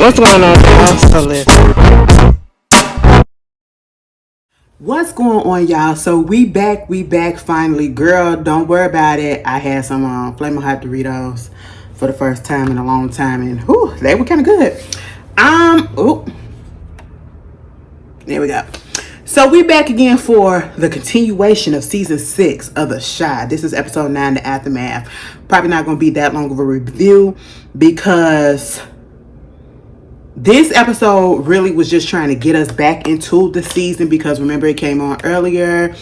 What's going on, y'all? So listen. What's going on, y'all? So we back finally. Girl, don't worry about it. I had some Flamin' Hot Doritos for the first time in a long time, and whew, they were kind of good. There we go. So we back again for the continuation of season 6 of The Chi. This is episode 9, The Aftermath. Probably not going to be that long of a review because this episode really was just trying to get us back into the season, because remember, it came on earlier,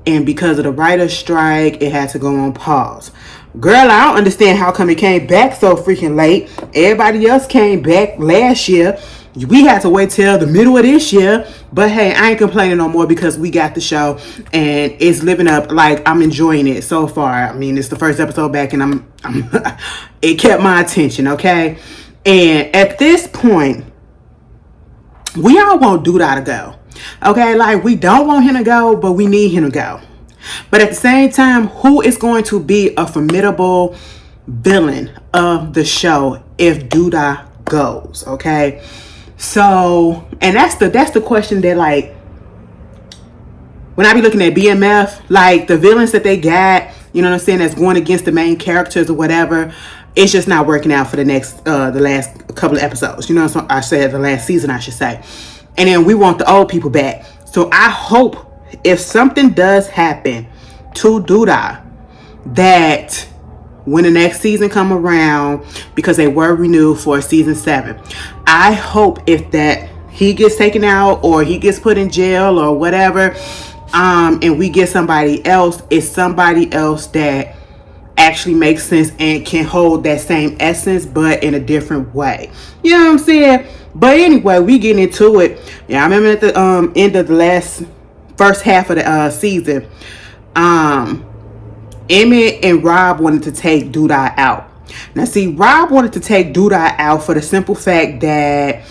and because of the writer's strike, it had to go on pause. Girl, I don't understand how come it came back so freaking late. Everybody else came back last year. We had to wait till the middle of this year. But hey, I ain't complaining no more because we got the show and it's living up. Like, I'm enjoying it so far. I mean, it's the first episode back and I'm it kept my attention, okay? And at this point, we all want Duda to go. Okay, like, we don't want him to go, but we need him to go. But at the same time, who is going to be a formidable villain of the show if Duda goes? Okay, so, and that's the question that, like, when I be looking at BMF, like, the villains that they got, you know what I'm saying, that's going against the main characters or whatever, it's just not working out for the last couple of episodes. You know what I said, the last season, I should say. And then we want the old people back. So I hope if something does happen to Duda, that when the next season come around, because they were renewed for season 7, I hope if that he gets taken out or he gets put in jail or whatever, and we get somebody else, it's somebody else that actually makes sense and can hold that same essence but in a different way. You know what I'm saying? But anyway, we getting into it. Yeah, I remember at the end of the first half of the season, Emmett and Rob wanted to take Duda out. Now see, Rob wanted to take Duda out for the simple fact that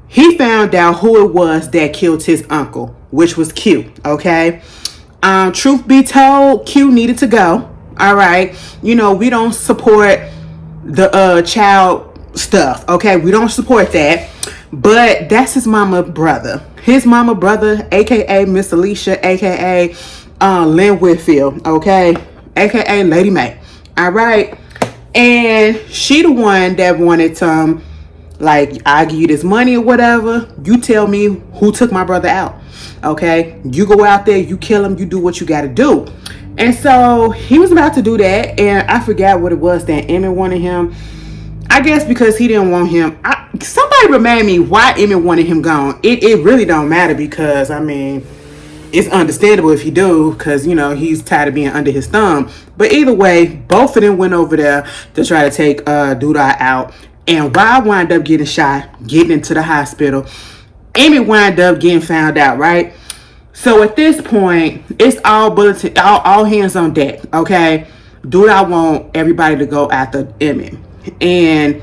he found out who it was that killed his uncle, which was Q. Okay, truth be told, Q needed to go. All right, you know, we don't support the child stuff. Okay, we don't support that. But that's his mama brother. His mama brother, aka Miss Alicia, aka Lynn Whitfield, okay, aka Lady May. All right, and she the one that wanted to, like, I give you this money or whatever. You tell me who took my brother out. Okay, you go out there, you kill him, you do what you got to do. And so he was about to do that, and I forgot what it was that Emmett wanted him. I guess because he didn't want him. Somebody remind me why Emmett wanted him gone. It really don't matter, because I mean, it's understandable if you do, because, you know, he's tired of being under his thumb. But either way, both of them went over there to try to take Duda out, and Rob wound up getting shot, getting into the hospital. Emmett wound up getting found out, right? So at this point, it's all hands on deck, okay? Duda want everybody to go after Emmett. And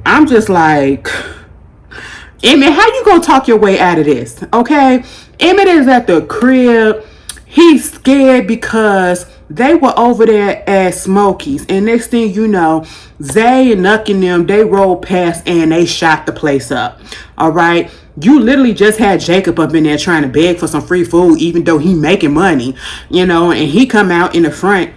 I'm just like, Emmett, how you gonna talk your way out of this? Okay, Emmett is at the crib. He's scared because they were over there at Smokey's, and next thing you know, Zay and Nuck and them, they rolled past and they shot the place up. All right, you literally just had Jacob up in there trying to beg for some free food, even though he making money, you know, and he come out in the front,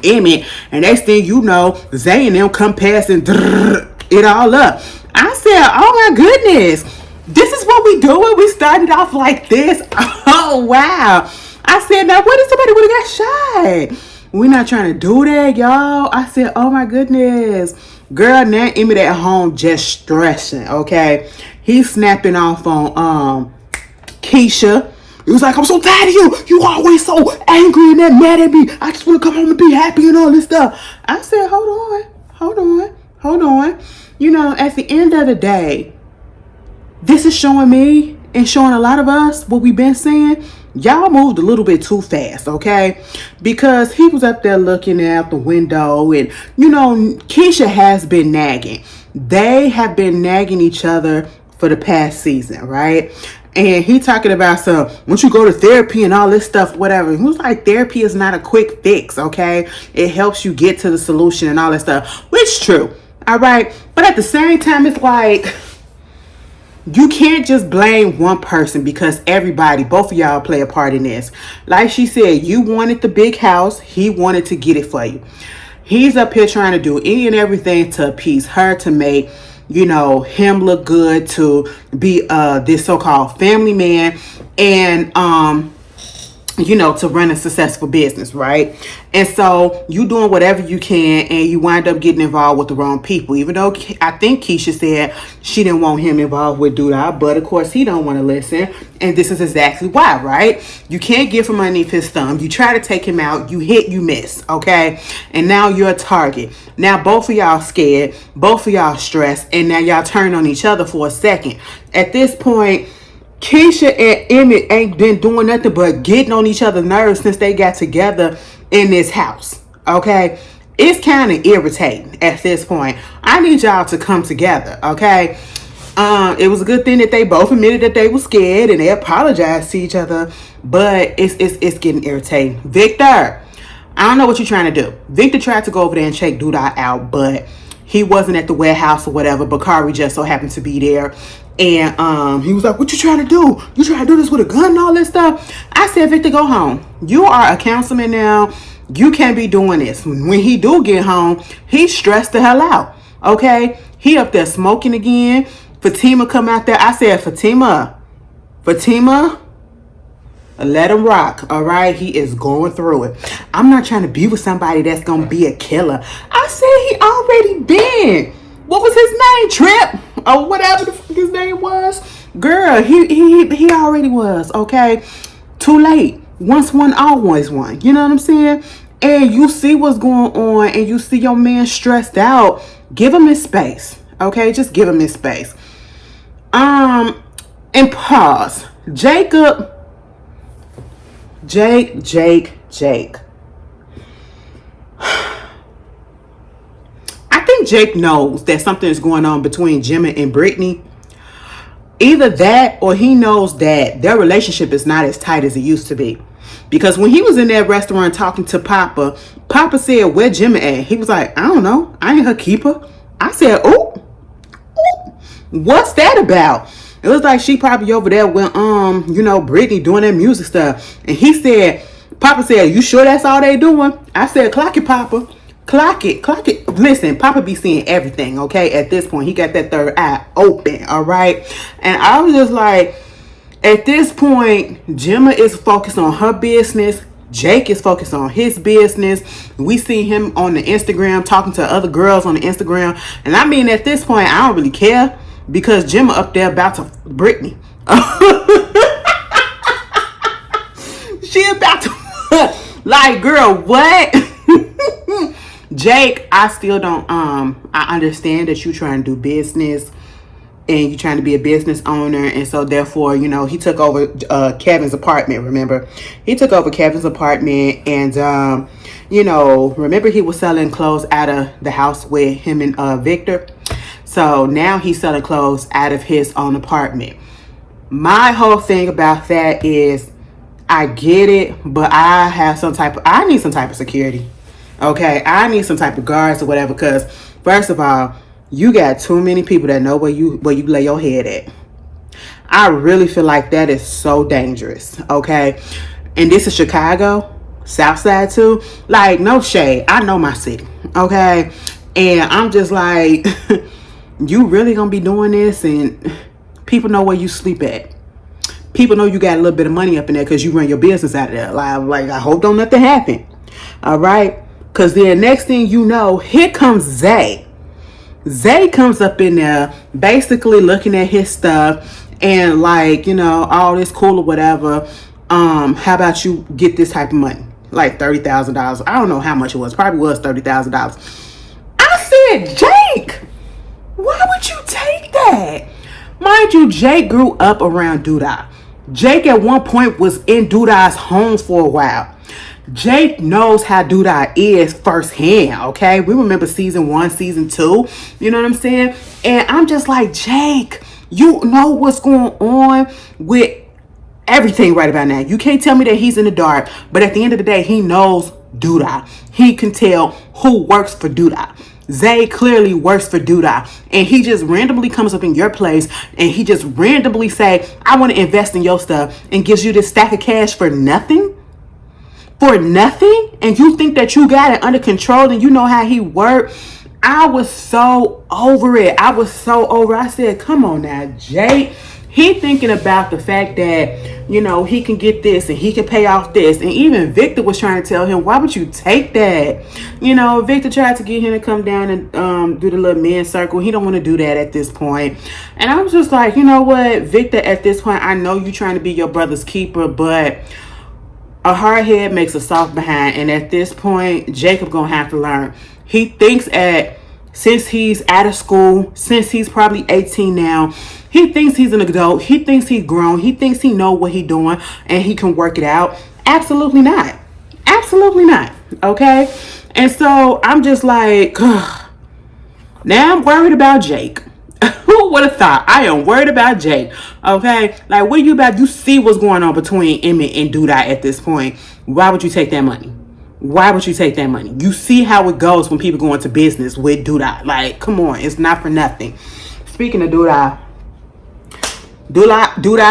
Emmett, and next thing you know, Zay and them come past and it all up. I said, oh my goodness, this is what we doing? We started off like this? Oh wow. I said, now what if somebody would have got shot? We're not trying to do that, y'all. I said, oh my goodness. Girl, now Emmett at home just stressing, okay? He's snapping off on Keisha. He was like, I'm so tired of you. You always so angry and that mad at me. I just want to come home and be happy and all this stuff. I said, hold on. You know, at the end of the day, this is showing me and showing a lot of us what we've been saying. Y'all moved a little bit too fast, okay? Because he was up there looking out the window, and, you know, Keisha has been nagging. They have been nagging each other for the past season, right? And he talking about some, once you go to therapy and all this stuff, whatever. He was like, therapy is not a quick fix, okay? It helps you get to the solution and all that stuff, which is true. All right. But at the same time, it's like, you can't just blame one person because everybody, both of y'all play a part in this. Like she said, you wanted the big house. He wanted to get it for you. He's up here trying to do any and everything to appease her, to make, him look good, to be this so-called family man, and to run a successful business, right? And so you doing whatever you can, and you wind up getting involved with the wrong people. Even though I think Keisha said she didn't want him involved with Duda, but of course he don't want to listen, and this is exactly why, right? You can't get from underneath his thumb. You try to take him out, you hit, you miss, okay? And now you're a target. Now both of y'all scared, both of y'all stressed, and now y'all turn on each other for a second. At this point, Keisha and Emmett ain't been doing nothing but getting on each other's nerves since they got together in this house. Okay? It's kind of irritating at this point. I need y'all to come together. Okay? It was a good thing that they both admitted that they were scared and they apologized to each other. But it's getting irritating. Victor, I don't know what you're trying to do. Victor tried to go over there and check Duda out, but he wasn't at the warehouse or whatever. Bakari just so happened to be there. And he was like, what you trying to do? You trying to do this with a gun and all this stuff? I said, Victor, go home. You are a councilman now. You can't be doing this. When he do get home, he's stressed the hell out. Okay? He up there smoking again. Fatima come out there. I said, Fatima, let him rock. All right? He is going through it. I'm not trying to be with somebody that's going to be a killer. I said he already been. What was his name? Trip? Or whatever the fuck his name was. Girl, he already was, okay? Too late. Once one, always one. You know what I'm saying? And you see what's going on, and you see your man stressed out. Give him his space. Okay? Just give him his space. And pause. Jake. I think Jake knows that something is going on between Gemma and Brittany. Either that, or he knows that their relationship is not as tight as it used to be. Because when he was in that restaurant talking to Papa, Papa said, where Gemma at? He was like, I don't know. I ain't her keeper. I said, oh, what's that about? It was like she probably over there with, Brittany doing that music stuff. And he said, Papa said, you sure that's all they doing? I said, clock it, Papa. Clock it. Listen, Papa be seeing everything, okay? At this point, he got that third eye open, all right? And I was just like, at this point, Gemma is focused on her business. Jake is focused on his business. We see him on the Instagram talking to other girls on the Instagram. And I mean, at this point, I don't really care because Gemma up there about to Brittany. She about to like, girl, what? Jake, I still don't I understand that you trying to do business and you trying to be a business owner, and so therefore, he took over Kevin's apartment. Remember, he took over Kevin's apartment, and remember he was selling clothes out of the house with him and Victor. So now he's selling clothes out of his own apartment. My whole thing about that is, I get it, but I need some type of security. Okay, I need some type of guards or whatever, because first of all, you got too many people that know where you lay your head at. I really feel like that is so dangerous. Okay, and this is Chicago, South Side too. Like, no shade, I know my city. Okay, and I'm just like, you really gonna be doing this, and people know where you sleep at. People know you got a little bit of money up in there because you run your business out of there. Like, I hope don't nothing happen. All right. Because then next thing you know, here comes Zay. Zay comes up in there basically looking at his stuff and like, all this cool or whatever. How about you get this type of money? Like $30,000. I don't know how much it was. Probably was $30,000. I said, Jake, why would you take that? Mind you, Jake grew up around Duda. Jake at one point was in Duda's home for a while. Jake knows how Duda is firsthand, okay? We remember season 1, season 2. You know what I'm saying? And I'm just like, Jake, you know what's going on with everything right about now. You can't tell me that he's in the dark, but at the end of the day, he knows Duda. He can tell who works for Duda. Zay clearly works for Duda, and he just randomly comes up in your place and he just randomly say, I want to invest in your stuff, and gives you this stack of cash for nothing? For nothing? And you think that you got it under control and you know how he worked? I was so over it. I said, come on now, Jake. He thinking about the fact that, you know, he can get this and he can pay off this. And even Victor was trying to tell him, why would you take that? You know, Victor tried to get him to come down and do the little men circle. He don't want to do that at this point. And I was just like, you know what, Victor, at this point, I know you trying to be your brother's keeper, but a hard head makes a soft behind. And at this point, Jacob gonna have to learn. He thinks since he's out of school, since he's probably 18 now, he thinks he's an adult. He thinks he's grown. He thinks he know what he's doing and he can work it out. Absolutely not. Absolutely not. Okay? And so I'm just like, ugh. Now I'm worried about Jake. Who would have thought? I am worried about Jake. Okay? Like, what are you about? You see what's going on between Emmett and Duda at this point. Why would you take that money? Why would you take that money? You see how it goes when people go into business with Duda. Like, come on. It's not for nothing. Speaking of Duda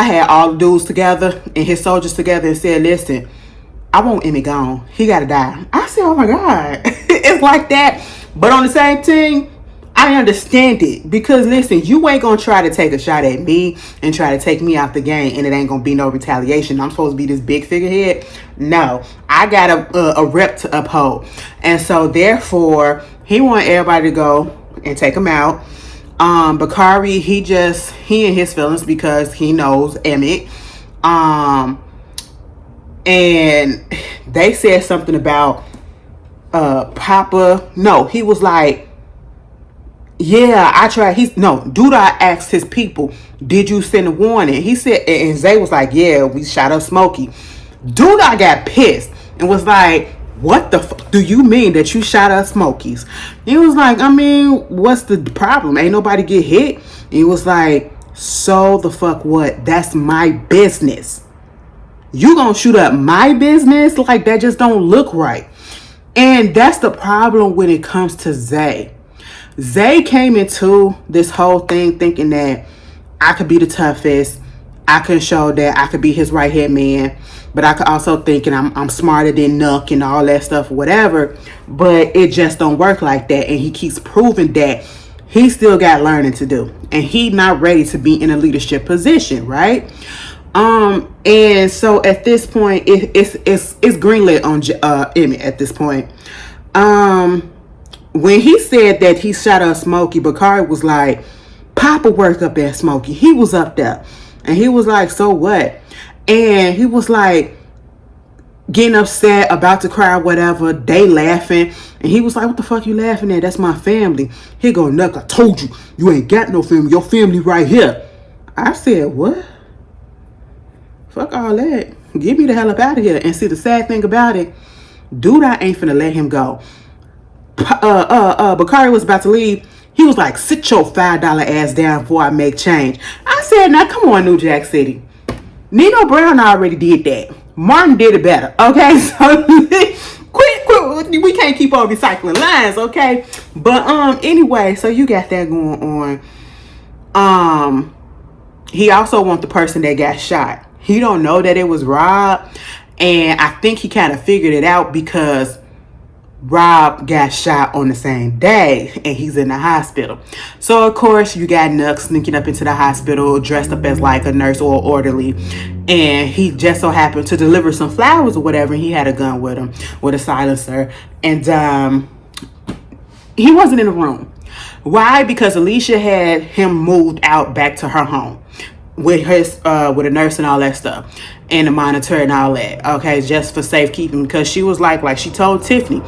had all the dudes together and his soldiers together and said, listen, I want Emmett gone. He got to die. I said, oh my God. It's like that. But on the same thing, I understand it. Because listen, you ain't going to try to take a shot at me and try to take me out the game and it ain't going to be no retaliation. I'm supposed to be this big figurehead. No, I got a rep to uphold. And so therefore, he want everybody to go and take him out. Bakari, he in his feelings because he knows Emmett. And they said something about Papa. No, he was like, yeah, I tried. Duda asked his people, did you send a warning? He said, and Zay was like, yeah, we shot up Smokey. Duda got pissed and was like, what the fuck do you mean that you shot up Smokies? He was like, I mean, what's the problem? Ain't nobody get hit. He was like, so the fuck what? That's my business. You gonna shoot up my business? Like, that just don't look right. And that's the problem when it comes to Zay. Zay came into this whole thing thinking that I could be the toughest. I could show that I could be his right hand man. But I could also think I'm smarter than Nuck and all that stuff, whatever. But it just don't work like that. And he keeps proving that he still got learning to do. And he not ready to be in a leadership position, right? And so at this point, it's greenlit on Emmett at this point. When he said that he shot up Smokey, Bakari was like, Papa worked up at Smokey. He was up there. And he was like, so what? And he was like getting upset, about to cry, whatever. They laughing. And he was like, what the fuck you laughing at? That's my family. He go, Nuck, I told you, you ain't got no family. Your family right here. I said, what? Fuck all that. Get me the hell up out of here. And see, the sad thing about it, Duda ain't finna let him go. Bakari was about to leave. He was like, sit your $5 ass down before I make change. I said, now come on, New Jack City. Nino Brown already did that. Martin did it better. Okay, so quit. We can't keep on recycling lines, okay? But anyway, so you got that going on. He also wants the person that got shot. He don't know that it was Rob, and I think he kind of figured it out because Rob got shot on the same day and he's in the hospital. So of course you got Nuck sneaking up into the hospital dressed up as like a nurse or orderly, and he just so happened to deliver some flowers or whatever, and he had a gun with him with a silencer, and he wasn't in the room. Why? Because Alicia had him moved out back to her home with with a nurse and all that stuff and a monitor and all that, okay, just for safekeeping, because she was like she told Tiffany,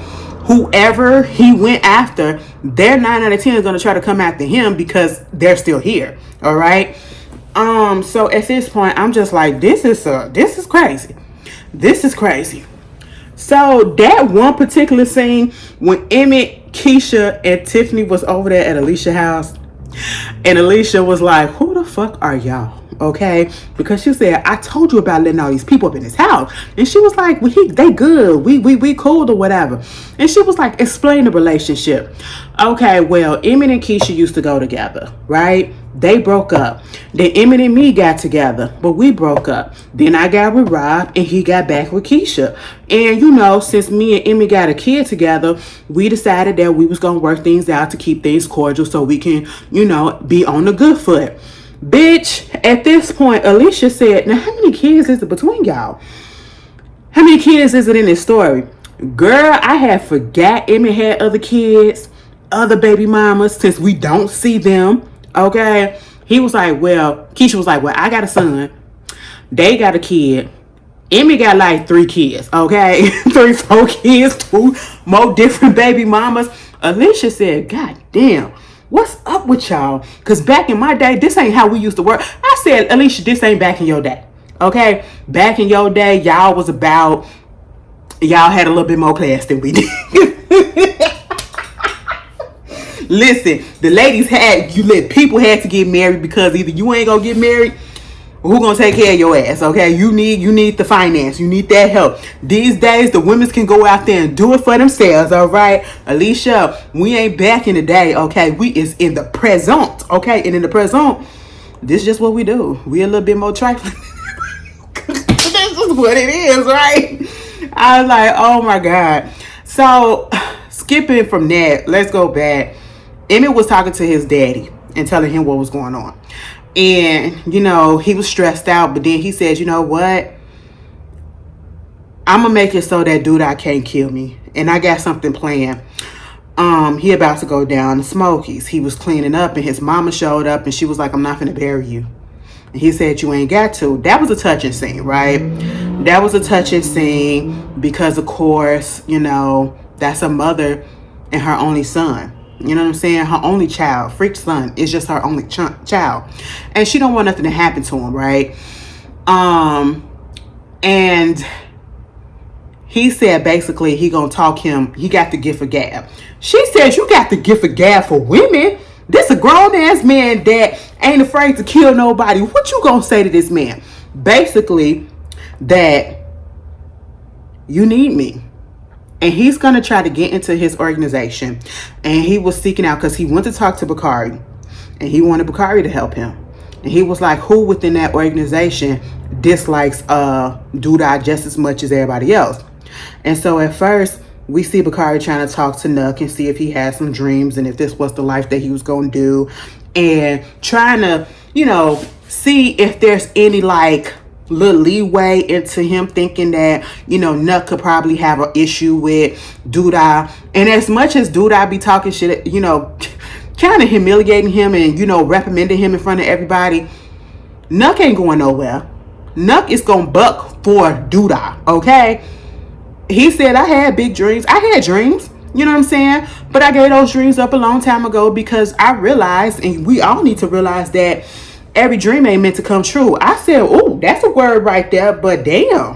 whoever he went after, they're 9 out of 10 is going to try to come after him because they're still here. All right. So at this point, I'm just like, this is crazy. This is crazy. So that one particular scene when Emmett, Keisha, and Tiffany was over there at Alicia's house, and Alicia was like, who the fuck are y'all? okay? Because she said, I told you about letting all these people up in his house. And she was like, well, they good. We cool or whatever. And she was like, explain the relationship. Okay, well, Emmett and Keisha used to go together, right? They broke up. Then Emmett and me got together, but we broke up. Then I got with Rob and he got back with Keisha. And you know, since me and Emmett got a kid together, we decided that we was going to work things out to keep things cordial so we can, you know, be on the good foot. Bitch, at this point, Alicia said, now how many kids is it between y'all? How many kids is it in this story? Girl, I had forgot Emmett had other kids, other baby mamas, since we don't see them. Okay, he was like, well, Keisha was like, well, I got a son. They got a kid. Emmy got like 3 kids, okay? 3-4 kids, 2 more different baby mamas. Alicia said, God damn, what's up with y'all? Because back in my day, this ain't how we used to work. I said, Alicia, this ain't back in your day, okay? Back in your day, y'all had a little bit more class than we did. Listen, the ladies people had to get married because either you ain't gonna get married or who gonna take care of your ass, okay? You need the finance, you need that help. These days the women can go out there and do it for themselves, all right? Alicia, we ain't back in the day, okay? We is in the present, okay? And in the present, this is just what we do. We a little bit more trifling. This is what it is, right? I was like, oh my God. So skipping from that, let's go back. Emmett was talking to his daddy and telling him what was going on. And, you know, he was stressed out. But then he said, you know what? I'm going to make it so that dude I can't kill me. And I got something planned. He about to go down to Smokies. He was cleaning up and his mama showed up and she was like, I'm not going to bury you. And he said, you ain't got to. That was a touching scene, right? That was a touching scene because, of course, you know, that's a mother and her only son. You know what I'm saying? Her only child, Freak's son, is just her only child. And she don't want nothing to happen to him, right? And he said basically he gonna talk him, he got the gift of gab. She said, you got the gift of gab for women? This a grown-ass man that ain't afraid to kill nobody. What you gonna say to this man? Basically, that you need me. And he's going to try to get into his organization. And he was seeking out because he went to talk to Bakari. And he wanted Bakari to help him. And he was like, who within that organization dislikes Doodah just as much as everybody else? And so at first, we see Bakari trying to talk to Nuck and see if he had some dreams and if this was the life that he was going to do. And trying to, you know, see if there's any like little leeway into him thinking that, you know, Nuck could probably have an issue with Doodah. And as much as Doodah be talking shit, you know, kind of humiliating him and, you know, reprimanding him in front of everybody, Nuck ain't going nowhere. Nuck is gonna buck for Doodah, okay? He said, I had big dreams. I had dreams, you know what I'm saying? But I gave those dreams up a long time ago because I realized, and we all need to realize, that every dream ain't meant to come true. I said, oh, that's a word right there, but damn.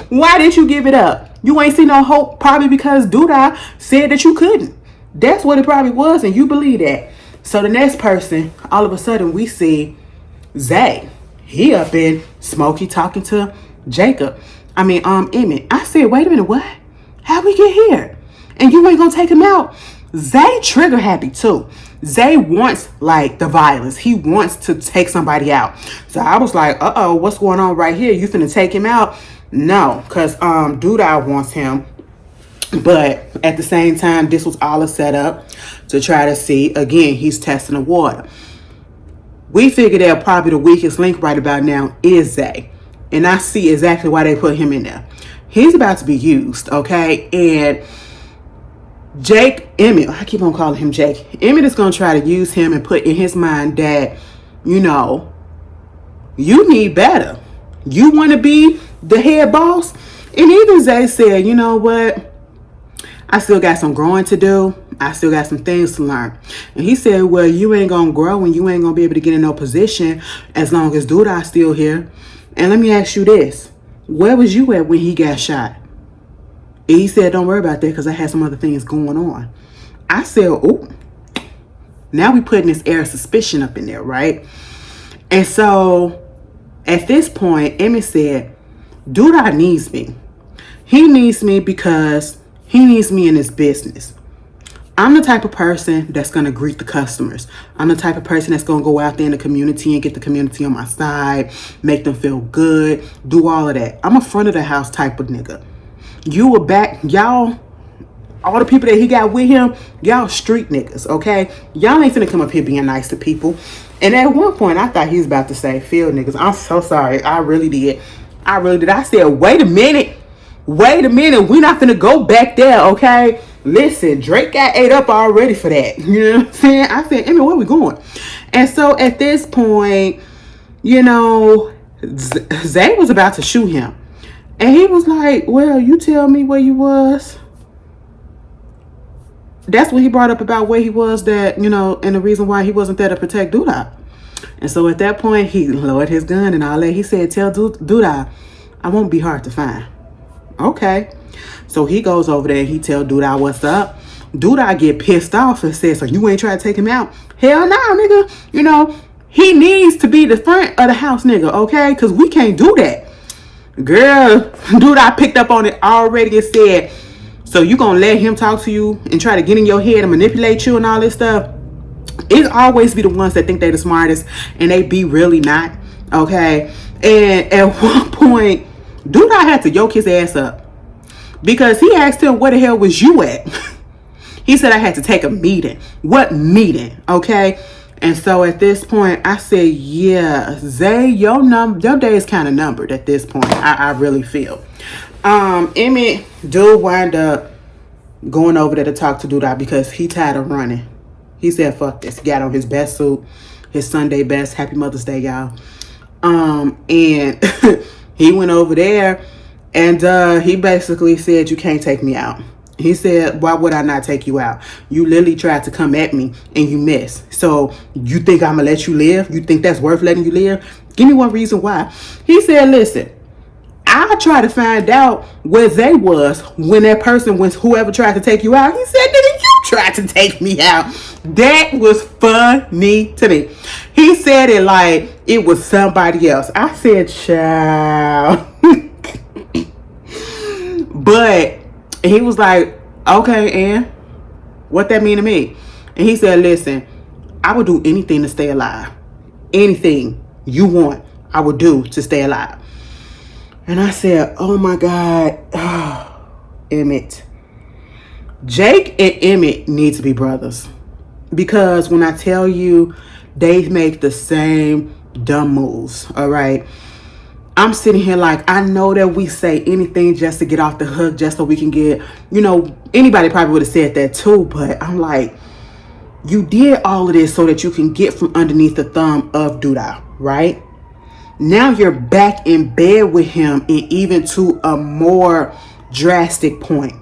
Why didn't you give it up? You ain't see no hope, probably because Doodah said that you couldn't. That's what it probably was, and you believe that. So the next person, all of a sudden, we see Zay. He up in Smokey talking to Jacob. Emmett. I said, wait a minute, what? How'd we get here? And you ain't gonna take him out? Zay trigger happy too. Zay wants like the violence. He wants to take somebody out. So I was like, uh-oh, what's going on right here? You finna take him out? No, because Doodah wants him. But at the same time, this was all a setup to try to see, again, he's testing the water. We figured that probably the weakest link right about now is Zay. And I see exactly why they put him in there. He's about to be used, okay? And Emmett, I keep on calling him Jake. Emmett is going to try to use him and put in his mind that, you know, you need better. You want to be the head boss? And even Zay said, you know what? I still got some growing to do. I still got some things to learn. And he said, well, you ain't going to grow and you ain't going to be able to get in no position as long as Doodah's still here. And let me ask you this. Where was you at when he got shot? And he said, don't worry about that because I had some other things going on. I said, oh, now we putting this air of suspicion up in there, right? And so at this point, Emmett said, Duda needs me. He needs me because he needs me in his business. I'm the type of person that's going to greet the customers. I'm the type of person that's going to go out there in the community and get the community on my side, make them feel good, do all of that. I'm a front of the house type of nigga. You were back, y'all, all the people that he got with him, y'all street niggas, okay? Y'all ain't finna come up here being nice to people. And at one point, I thought he was about to say field niggas. I'm so sorry. I really did. I said, wait a minute. We not finna go back there, okay? Listen, Drake got ate up already for that. You know what I'm saying? I said, Emmy, where we going? And so at this point, you know, Zay was about to shoot him. And he was like, well, you tell me where you was. That's what he brought up about where he was, that, you know, and the reason why he wasn't there to protect Duda. And so at that point, he lowered his gun and all that. He said, tell Duda, I won't be hard to find. Okay. So he goes over there and he tell Duda what's up. Duda get pissed off and says, so you ain't trying to take him out? Hell no, nigga. You know, he needs to be the front of the house, nigga, okay? Because we can't do that. Girl, Duda picked up on it already and said, so you gonna let him talk to you and try to get in your head and manipulate you and all this stuff? It always be the ones that think they the smartest and they be really not, okay? And at one point, Duda had to yoke his ass up because he asked him, where the hell was you at? He said, I had to take a meeting. What meeting? Okay. And so at this point, I said, yeah, Zay, your day is kind of numbered at this point. I really feel. Emmett do wind up going over there to talk to Duda because he tired of running. He said, fuck this. He got on his best suit, his Sunday best. Happy Mother's Day, y'all. And he went over there and he basically said, you can't take me out. He said, why would I not take you out? You literally tried to come at me and you missed. So you think I'm going to let you live? You think that's worth letting you live? Give me one reason why. He said, listen, I tried to find out where Zay was when that person was, whoever tried to take you out. He said, nigga, you tried to take me out. That was funny to me. He said it like it was somebody else. I said, child. But he was like, okay, and what that mean to me? And he said, listen, I would do anything to stay alive. Anything you want, I would do to stay alive. And I said, oh my God, Emmett. Jake and Emmett need to be brothers. Because when I tell you, they make the same dumb moves, all right? I'm sitting here like, I know that we say anything just to get off the hook, just so we can get, you know, anybody probably would have said that too, but I'm like, you did all of this so that you can get from underneath the thumb of Duda, right? Now you're back in bed with him, and even to a more drastic point.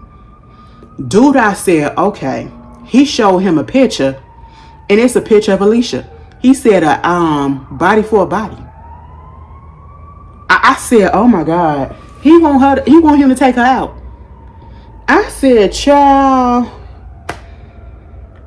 Duda said, okay, he showed him a picture, and it's a picture of Alicia. He said, body for a body. I said, oh my God, he want him to take her out. I said, child,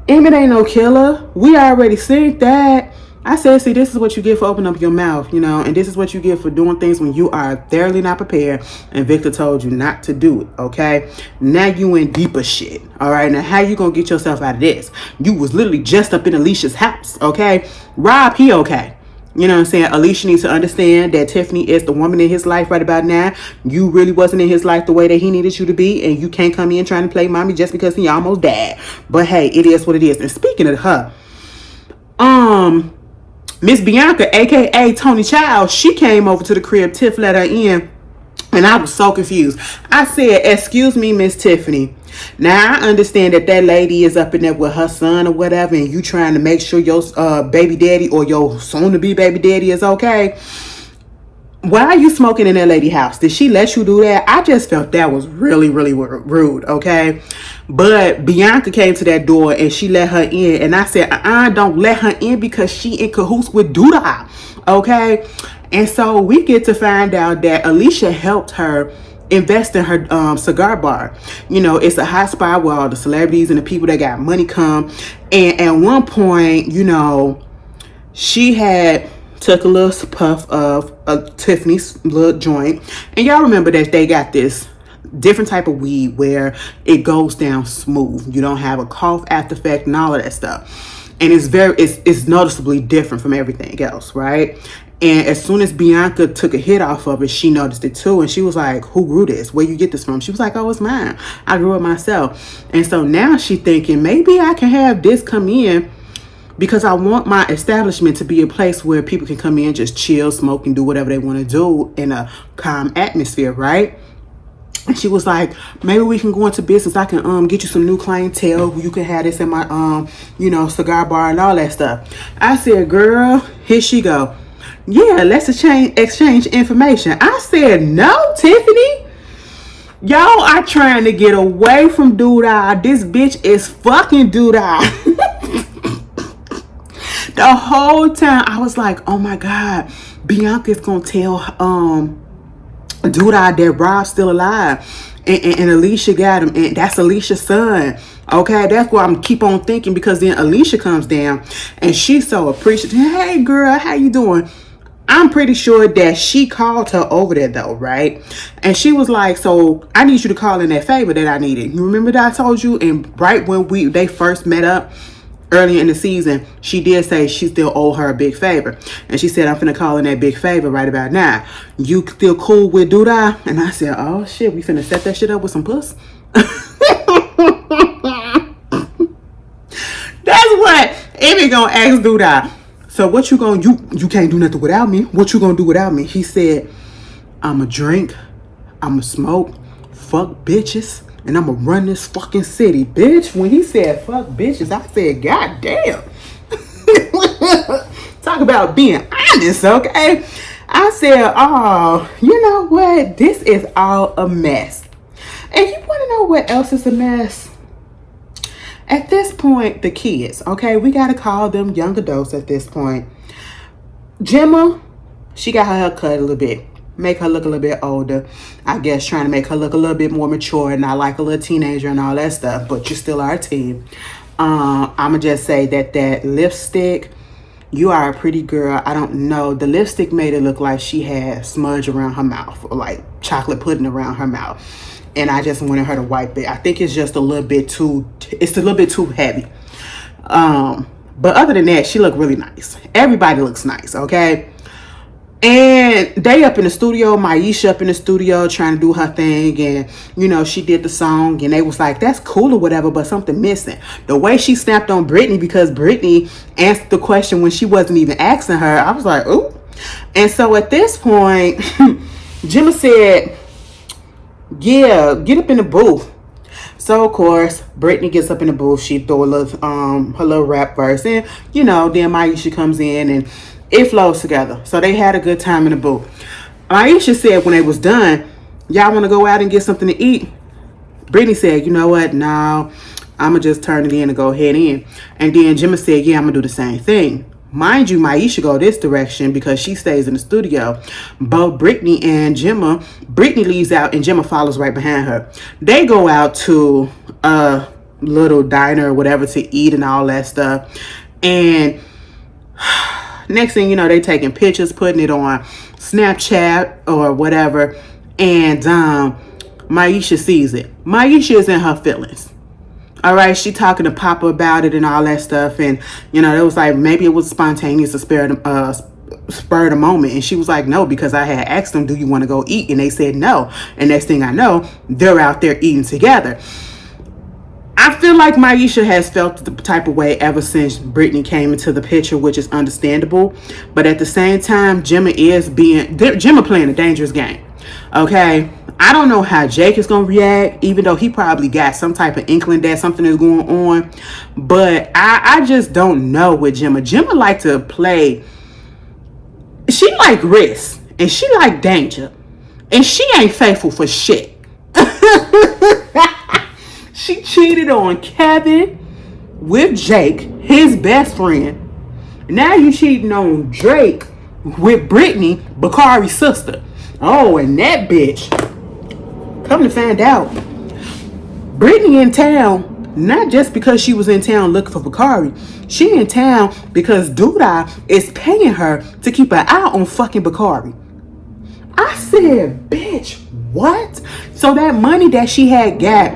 Emmett ain't no killer. We already seen that. I said, see, this is what you get for opening up your mouth, you know, and this is what you get for doing things when you are thoroughly not prepared and Victor told you not to do it, okay? Now you in deeper shit, all right? Now, how you gonna get yourself out of this? You was literally just up in Alicia's house, okay? Rob, he okay. You know what I'm saying? Alicia needs to understand that Tiffany is the woman in his life right about now. You really wasn't in his life the way that he needed you to be, and you can't come in trying to play mommy just because he almost died. But hey, it is what it is. And speaking of her, Miss Bianca, aka Tony Child, she came over to the crib. Tiff let her in, and I was so confused. I said, excuse me, Miss Tiffany. Now, I understand that lady is up in there with her son or whatever, and you trying to make sure your baby daddy or your soon-to-be baby daddy is okay. Why are you smoking in that lady house? Did she let you do that? I just felt that was really, really rude, okay? But Bianca came to that door and she let her in. And I said, don't let her in because she in cahoots with Duda, okay? And so we get to find out that Alicia helped her invest in her cigar bar. You know, it's a hot spot where all the celebrities and the people that got money come. And at one point, you know, she had took a little puff of Tiffany's little joint. And y'all remember that they got this different type of weed where it goes down smooth. You don't have a cough after effect and all of that stuff. And it's noticeably different from everything else, right? And as soon as Bianca took a hit off of it, she noticed it too. And she was like, who grew this? Where you get this from? She was like, oh, it's mine. I grew it myself. And so now she thinking, maybe I can have this come in because I want my establishment to be a place where people can come in, just chill, smoke, and do whatever they want to do in a calm atmosphere, right? And she was like, maybe we can go into business. I can get you some new clientele. You can have this in my cigar bar and all that stuff. I said, girl, here she go. Yeah, let's exchange information. I said, no, Tiffany. Y'all are trying to get away from Doodah. This bitch is fucking Doodah. The whole time I was like, oh my God, Bianca's gonna tell Doodah that Rob's still alive. And Alicia got him. And that's Alicia's son. Okay, that's what I'm keep on thinking, because then Alicia comes down and she's so appreciative. Hey girl, how you doing? I'm pretty sure that she called her over there though, right? And she was like, so I need you to call in that favor that I needed. You remember that I told you? And right when they first met up earlier in the season, she did say she still owe her a big favor. And she said, I'm finna call in that big favor right about now. You still cool with Doodah? And I said, oh shit, we finna set that shit up with some puss? That's what Amy gonna ask Doodah. So what you gonna, you can't do nothing without me. What you gonna do without me? He said, I'ma drink, I'ma smoke, fuck bitches, and I'ma run this fucking city. Bitch, when he said fuck bitches, I said, God damn. Talk about being honest, okay? I said, oh, you know what? This is all a mess. And you wanna know what else is a mess? At this point, the kids, okay? We got to call them young adults at this point. Gemma, she got her hair cut a little bit. Make her look a little bit older. I guess trying to make her look a little bit more mature and not like a little teenager and all that stuff. But you still are a teen. I'm going to just say that lipstick, you are a pretty girl. I don't know. The lipstick made it look like she had smudge around her mouth or like chocolate pudding around her mouth. And I just wanted her to wipe it. I think it's just a little bit too heavy. But other than that, she looked really nice. Everybody looks nice, okay? And they up in the studio, Maisha up in the studio trying to do her thing. And, you know, she did the song. And they was like, that's cool or whatever, but something missing. The way she snapped on Brittany, because Brittany answered the question when she wasn't even asking her. I was like, ooh. And so at this point, Gemma said, yeah, get up in the booth. So of course, Brittany gets up in the booth. She throw a little, her little rap verse, and you know, then Maisha comes in, and it flows together. So they had a good time in the booth. Maisha said when they was done, y'all want to go out and get something to eat? Brittany said, you know what? No, I'ma just turn it in and go ahead in. And then Gemma said, yeah, I'm gonna do the same thing. Mind you, Maisha go this direction because she stays in the studio. Both Brittany and Gemma, Brittany leaves out and Gemma follows right behind her. They go out to a little diner or whatever to eat and all that stuff. And next thing you know, they taking pictures, putting it on Snapchat or whatever. And Maisha sees it. Maisha is in her feelings. All right, she talking to Papa about it and all that stuff. And, you know, it was like, maybe it was spontaneous, a spur of the moment. And she was like, no, because I had asked them, do you want to go eat? And they said no. And next thing I know, they're out there eating together. I feel like Maisha has felt the type of way ever since Brittany came into the picture, which is understandable. But at the same time, Gemma playing a dangerous game. Okay, I don't know how Jake is going to react, even though he probably got some type of inkling that something is going on. But I just don't know with Gemma. Gemma like to play. She like risk and she like danger. And she ain't faithful for shit. She cheated on Kevin with Jake, his best friend. Now you cheating on Drake with Brittany, Bakari's sister. Oh, and that bitch, come to find out, Brittany in town Not just because she was in town looking for Bakari. She in town because Duda is paying her to keep an eye on fucking Bakari. I said, bitch, what? So that money that she had got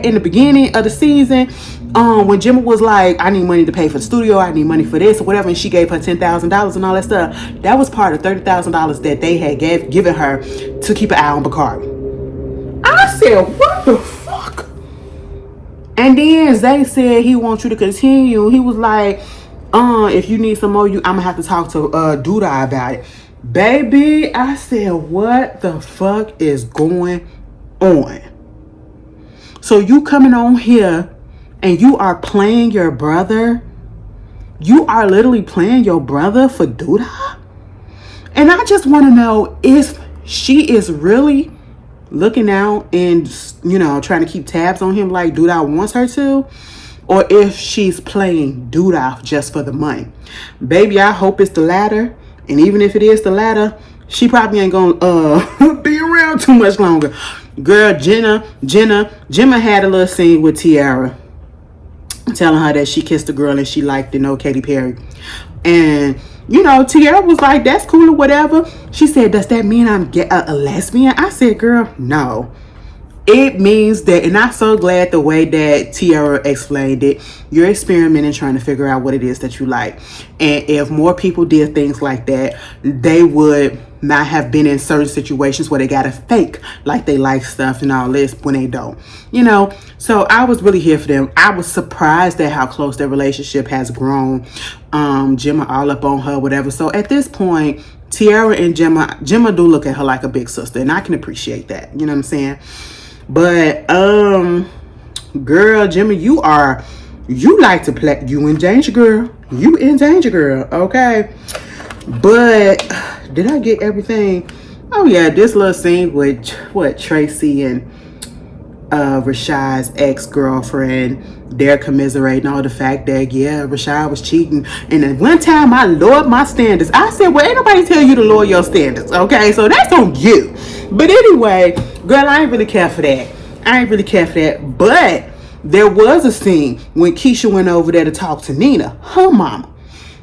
in the beginning of the season, when Gemma was like, I need money to pay for the studio, I need money for this or whatever, and she gave her $10,000 and all that stuff, that was part of $30,000 that they had given her to keep an eye on Bakari. I said, what the fuck? And then Zay said he wants you to continue. He was like, if you need some more, I'm gonna have to talk to Duda about it. Baby, I said, what the fuck is going on? So you coming on here and you are playing your brother? You are literally playing your brother for Duda? And I just want to know if she is really looking out and, trying to keep tabs on him like Duda wants her to, or if she's playing Duda just for the money. Baby, I hope it's the latter. And even if it is the latter, she probably ain't gonna be around too much longer. Girl, Gemma had a little scene with Tiara, telling her that she kissed a girl and she liked Katy Perry. And Tiara was like, that's cool or whatever. She said, does that mean I'm a lesbian? I said, girl, no. It means that, and I'm so glad the way that Tiara explained it. You're experimenting, trying to figure out what it is that you like. And if more people did things like that, they would not have been in certain situations where they gotta fake like they like stuff and all this when they don't. So I was really here for them. I was surprised at how close their relationship has grown. Gemma all up on her, whatever. So at this point, Tiara and Gemma do look at her like a big sister, and I can appreciate that. You know what I'm saying? But girl, Gemma, you like to play. You in danger, girl. You in danger, girl. Okay. But did I get everything? Oh yeah, this little scene with Tracy and Rashad's ex-girlfriend. They're commiserating all the fact that Rashad was cheating. And then one time I lowered my standards. I said, well, ain't nobody tell you to lower your standards, okay? So that's on you. But anyway, girl, I ain't really care for that. But there was a scene when Keisha went over there to talk to Nina, her mama.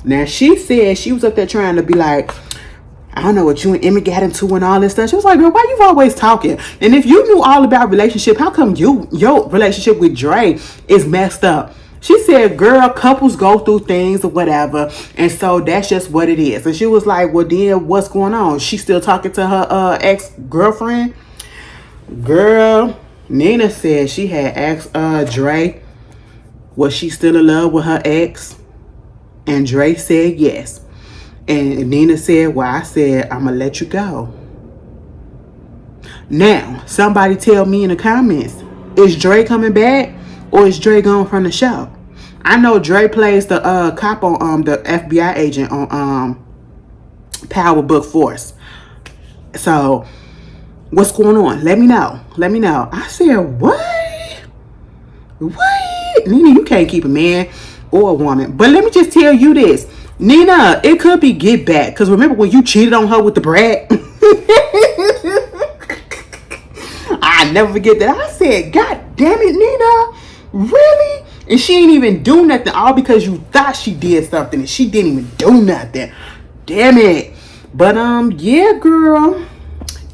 Now she said she was up there trying to be like, I don't know what you and Emmy got into and all this stuff. She was like, girl, why you always talking? And if you knew all about relationship, how come your relationship with Dre is messed up? She said, girl, couples go through things or whatever. And so that's just what it is. And she was like, well, then what's going on? She still talking to her ex-girlfriend? Girl, Nina said she had asked Dre, was she still in love with her ex? And Dre said yes. And Nina said, well, I said, I'm going to let you go. Now, somebody tell me in the comments, is Dre coming back or is Dre gone from the show? I know Dre plays the cop on the FBI agent on Power Book Force. So, what's going on? Let me know. I said, what? Nina, you can't keep a man or a woman. But let me just tell you this. Nina, it could be get back. Because remember when you cheated on her with the brat? I never forget that. I said, God damn it, Nina. Really? And she ain't even do nothing. All because you thought she did something. And she didn't even do nothing. Damn it. But, yeah, girl.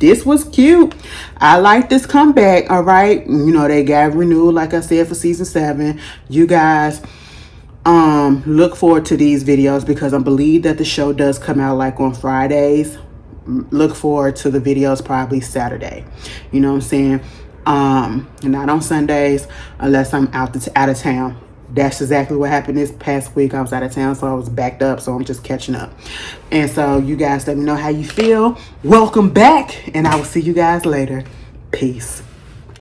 This was cute. I like this comeback, all right? They got renewed, like I said, for season 7. You guys... look forward to these videos because I believe that the show does come out like on Fridays. Look forward to the videos probably Saturday. You know what I'm saying? Not on Sundays unless I'm out of town. That's exactly what happened this past week. I was out of town, so I was backed up, so I'm just catching up. And so you guys let me know how you feel. Welcome back, and I will see you guys later. Peace.